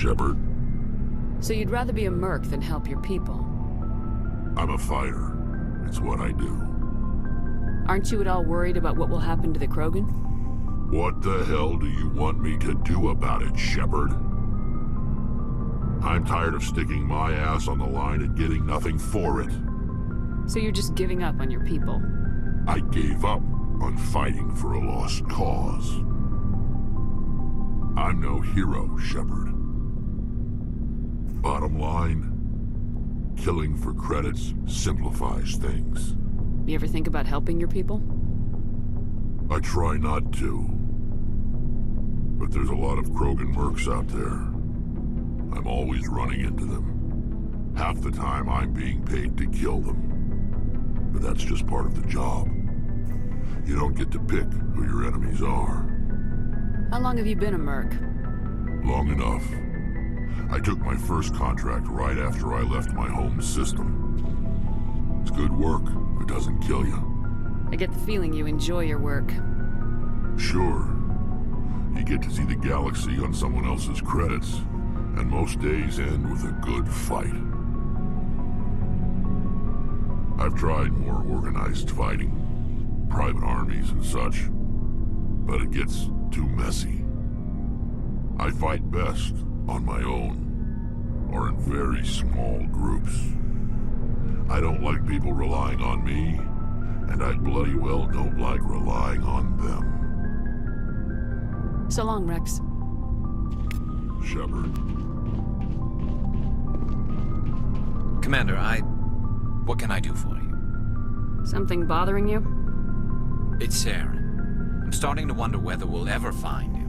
Shepard. So you'd rather be a merc than help your people? I'm a fighter. It's what I do. Aren't you at all worried about what will happen to the Krogan? What the hell do you want me to do about it, Shepard? I'm tired of sticking my ass on the line and getting nothing for it. So you're just giving up on your people? I gave up on fighting for a lost cause. I'm no hero, Shepard. Bottom line, killing for credits simplifies things. You ever think about helping your people? I try not to. But there's a lot of Krogan mercs out there. I'm always running into them. Half the time I'm being paid to kill them. But that's just part of the job. You don't get to pick who your enemies are. How long have you been a merc? Long enough. I took my first contract right after I left my home system. It's good work if it doesn't kill you. I get the feeling you enjoy your work. Sure. You get to see the galaxy on someone else's credits, and most days end with a good fight. I've tried more organized fighting, private armies and such, but it gets too messy. I fight best on my own, or in very small groups. I don't like people relying on me, and I bloody well don't like relying on them. So long, Wrex. Shepard. Commander, what can I do for you? Something bothering you? It's Saren. I'm starting to wonder whether we'll ever find him.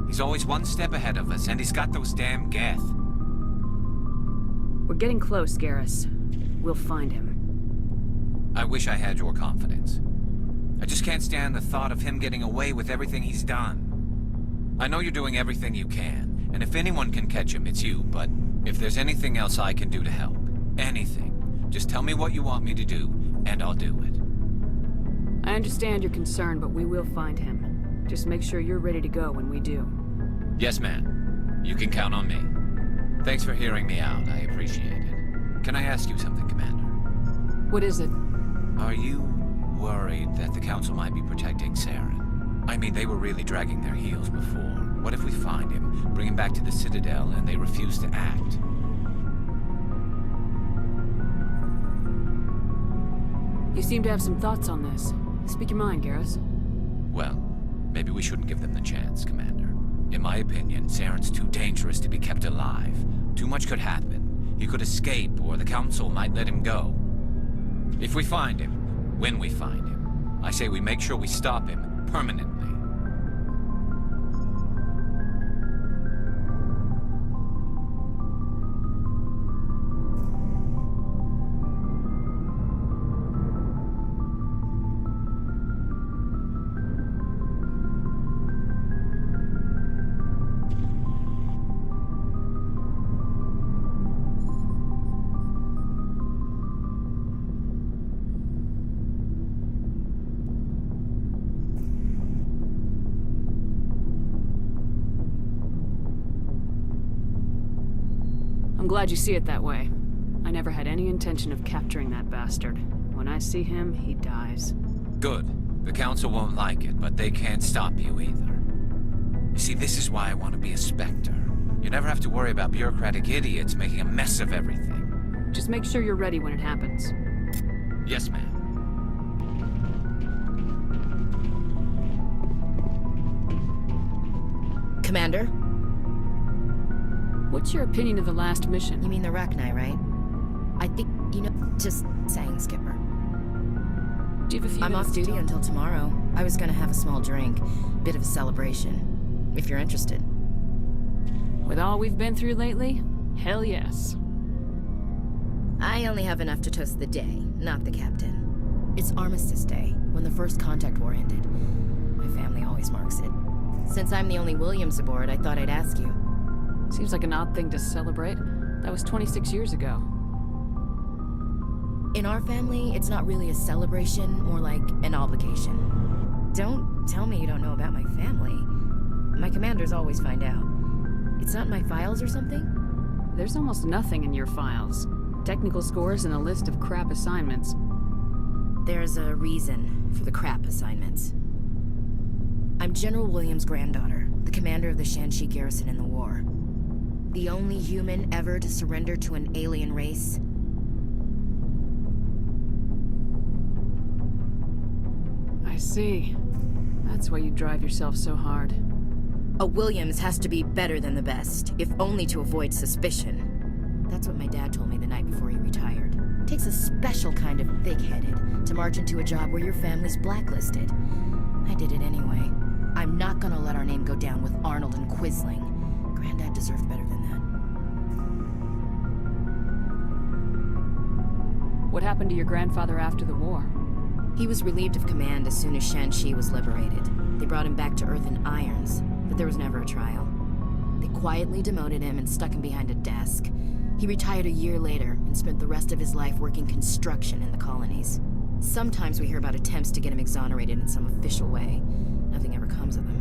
He's always one step ahead of us, and he's got those damn Geth. We're getting close, Garrus. We'll find him. I wish I had your confidence. I just can't stand the thought of him getting away with everything he's done. I know you're doing everything you can, and if anyone can catch him, it's you, but if there's anything else I can do to help, anything, just tell me what you want me to do, and I'll do it. I understand your concern, but we will find him. Just make sure you're ready to go when we do. Yes, ma'am. You can count on me. Thanks for hearing me out. I appreciate it. Can I ask you something, Commander? What is it? Are you worried that the Council might be protecting Saren? I mean, they were really dragging their heels before. What if we find him, bring him back to the Citadel, and they refuse to act? You seem to have some thoughts on this. Speak your mind, Garrus. Well, maybe we shouldn't give them the chance, Commander. In my opinion, Saren's too dangerous to be kept alive. Too much could happen. He could escape, or the Council might let him go. If we find him, when we find him, I say we make sure we stop him permanently. I'm glad you see it that way. I never had any intention of capturing that bastard. When I see him, he dies. Good. The Council won't like it, but they can't stop you either. You see, this is why I want to be a Spectre. You never have to worry about bureaucratic idiots making a mess of everything. Just make sure you're ready when it happens. Yes, ma'am. Commander? What's your opinion of the last mission? You mean the Rachni, right? I think, just saying, Skipper. Do you have a few I'm minutes off to duty talk? until tomorrow. I was gonna have a small drink. Bit of a celebration. If you're interested. With all we've been through lately? Hell yes. I only have enough to toast the day, not the captain. It's Armistice Day, when the first contact war ended. My family always marks it. Since I'm the only Williams aboard, I thought I'd ask you. Seems like an odd thing to celebrate. That was 26 years ago. In our family, it's not really a celebration, more like an obligation. Don't tell me you don't know about my family. My commanders always find out. It's not in my files or something? There's almost nothing in your files. Technical scores and a list of crap assignments. There's a reason for the crap assignments. I'm General Williams' granddaughter, the commander of the Shanxi garrison in the war. The only human ever to surrender to an alien race. I see. That's why you drive yourself so hard. A Williams has to be better than the best, if only to avoid suspicion. That's what my dad told me the night before he retired. Takes a special kind of thick-headed to march into a job where your family's blacklisted. I did it anyway. I'm not gonna let our name go down with Arnold and Quisling. Granddad deserved better than that. What happened to your grandfather after the war? He was relieved of command as soon as Shanxi was liberated. They brought him back to Earth in irons, but there was never a trial. They quietly demoted him and stuck him behind a desk. He retired a year later and spent the rest of his life working construction in the colonies. Sometimes we hear about attempts to get him exonerated in some official way. Nothing ever comes of them.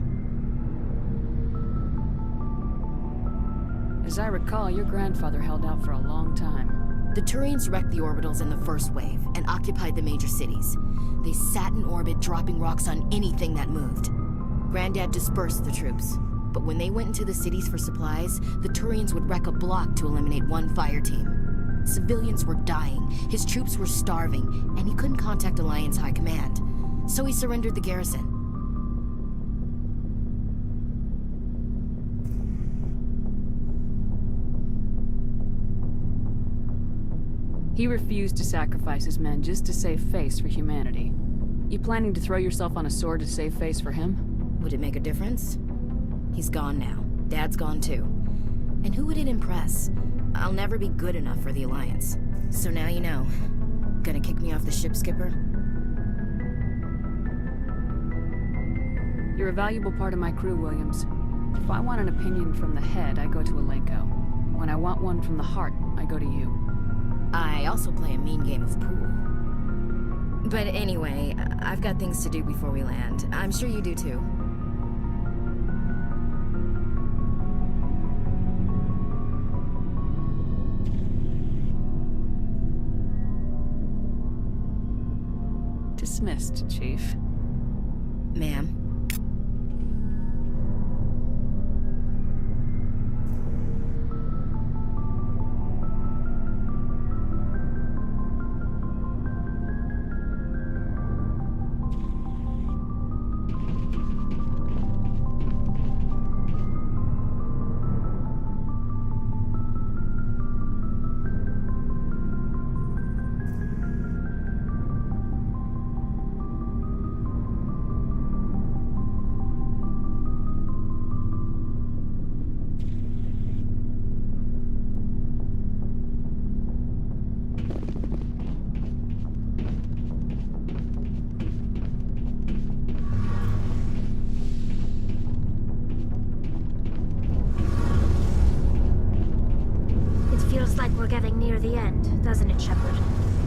As I recall, your grandfather held out for a long time. The Turians wrecked the orbitals in the first wave and occupied the major cities. They sat in orbit, dropping rocks on anything that moved. Granddad dispersed the troops, but when they went into the cities for supplies, the Turians would wreck a block to eliminate one fire team. Civilians were dying, his troops were starving, and he couldn't contact Alliance High Command. So he surrendered the garrison. He refused to sacrifice his men just to save face for humanity. You planning to throw yourself on a sword to save face for him? Would it make a difference? He's gone now. Dad's gone too. And who would it impress? I'll never be good enough for the Alliance. So now you know. Gonna kick me off the ship, Skipper? You're a valuable part of my crew, Williams. If I want an opinion from the head, I go to Alenko. When I want one from the heart, I go to you. I also play a mean game of pool. But anyway, I've got things to do before we land. I'm sure you do too. Dismissed, Chief. Ma'am. We're getting near the end, doesn't it, Shepard?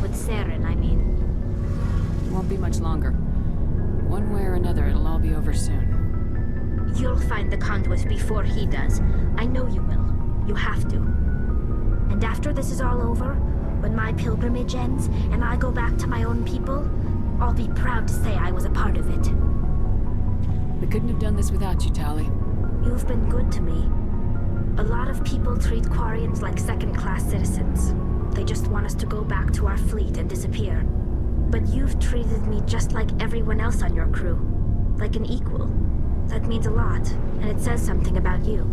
With Saren, I mean. Won't be much longer. One way or another, it'll all be over soon. You'll find the conduit before he does. I know you will. You have to. And after this is all over, when my pilgrimage ends, and I go back to my own people, I'll be proud to say I was a part of it. We couldn't have done this without you, Tali. You've been good to me. A lot of people treat Quarians like second-class citizens. They just want us to go back to our fleet and disappear. But you've treated me just like everyone else on your crew. Like an equal. That means a lot, and it says something about you.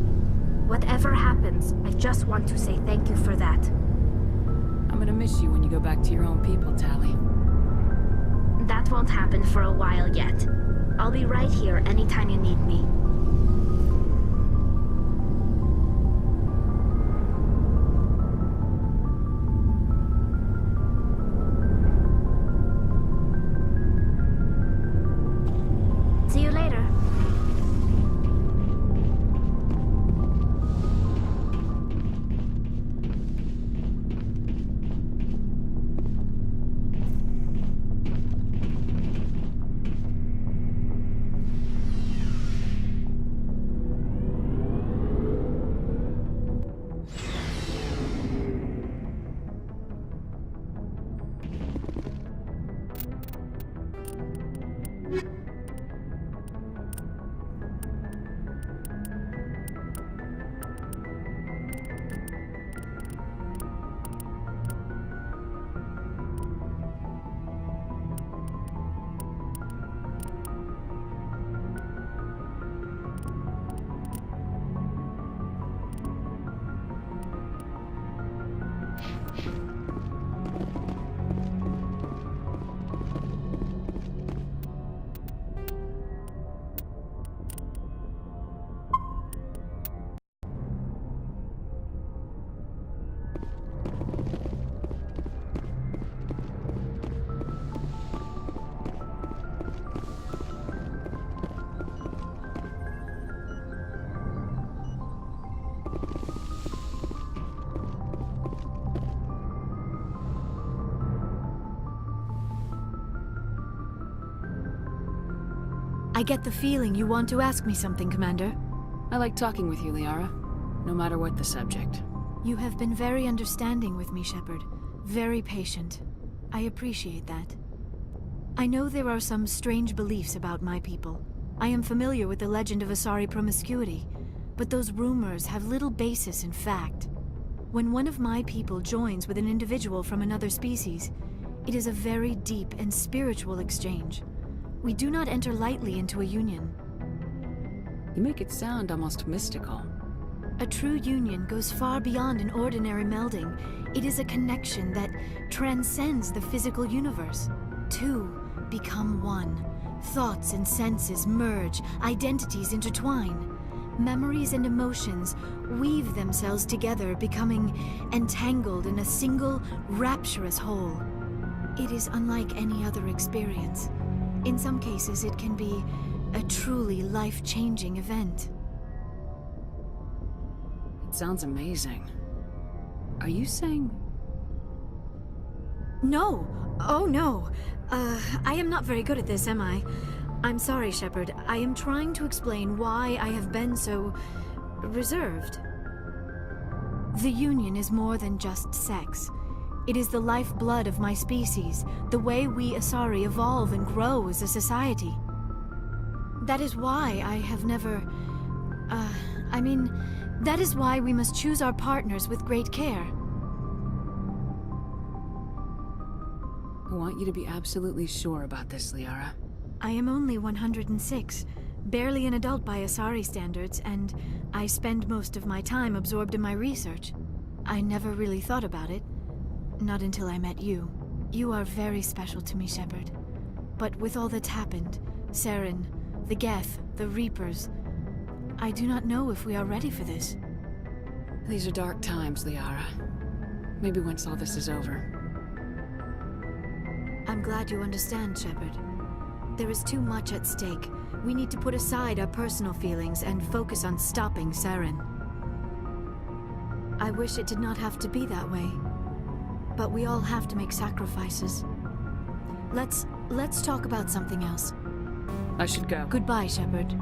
Whatever happens, I just want to say thank you for that. I'm gonna miss you when you go back to your own people, Tali. That won't happen for a while yet. I'll be right here anytime you need me. See you later. I get the feeling you want to ask me something, Commander. I like talking with you, Liara. No matter what the subject. You have been very understanding with me, Shepard. Very patient. I appreciate that. I know there are some strange beliefs about my people. I am familiar with the legend of Asari promiscuity, but those rumors have little basis in fact. When one of my people joins with an individual from another species, it is a very deep and spiritual exchange. We do not enter lightly into a union. You make it sound almost mystical. A true union goes far beyond an ordinary melding. It is a connection that transcends the physical universe. Two become one. Thoughts and senses merge, identities intertwine. Memories and emotions weave themselves together, becoming entangled in a single, rapturous whole. It is unlike any other experience. In some cases, it can be a truly life-changing event. It sounds amazing. Are you saying... No! Oh, no! I am not very good at this, am I? I'm sorry, Shepard. I am trying to explain why I have been so... reserved. The Union is more than just sex. It is the lifeblood of my species, the way we Asari evolve and grow as a society. That is why I have never... that is why we must choose our partners with great care. I want you to be absolutely sure about this, Liara. I am only 106, barely an adult by Asari standards, and I spend most of my time absorbed in my research. I never really thought about it. Not until I met you. You are very special to me, Shepard. But with all that's happened, Saren, the Geth, the Reapers, I do not know if we are ready for this. These are dark times, Liara. Maybe once all this is over. I'm glad you understand, Shepard. There is too much at stake. We need to put aside our personal feelings and focus on stopping Saren. I wish it did not have to be that way. But we all have to make sacrifices. Let's talk about something else. I should go. Goodbye, Shepard.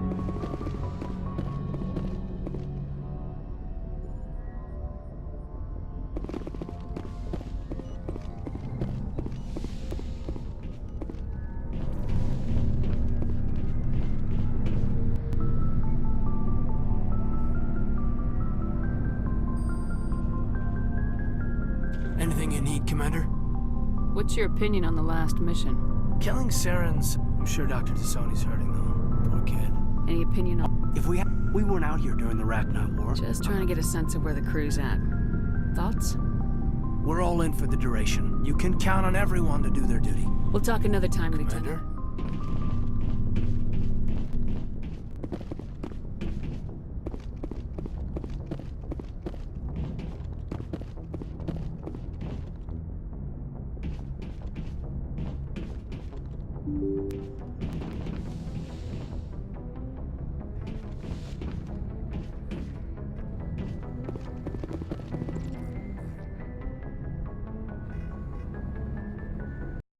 Anything you need, Commander? What's your opinion on the last mission? Killing Saren's... I'm sure Dr. T'Soni's hurting, though. Poor kid. Any opinion on... If we weren't out here during the Rachni War. Just trying to get a sense of where the crew's at. Thoughts? We're all in for the duration. You can count on everyone to do their duty. We'll talk another time, Lieutenant. Commander?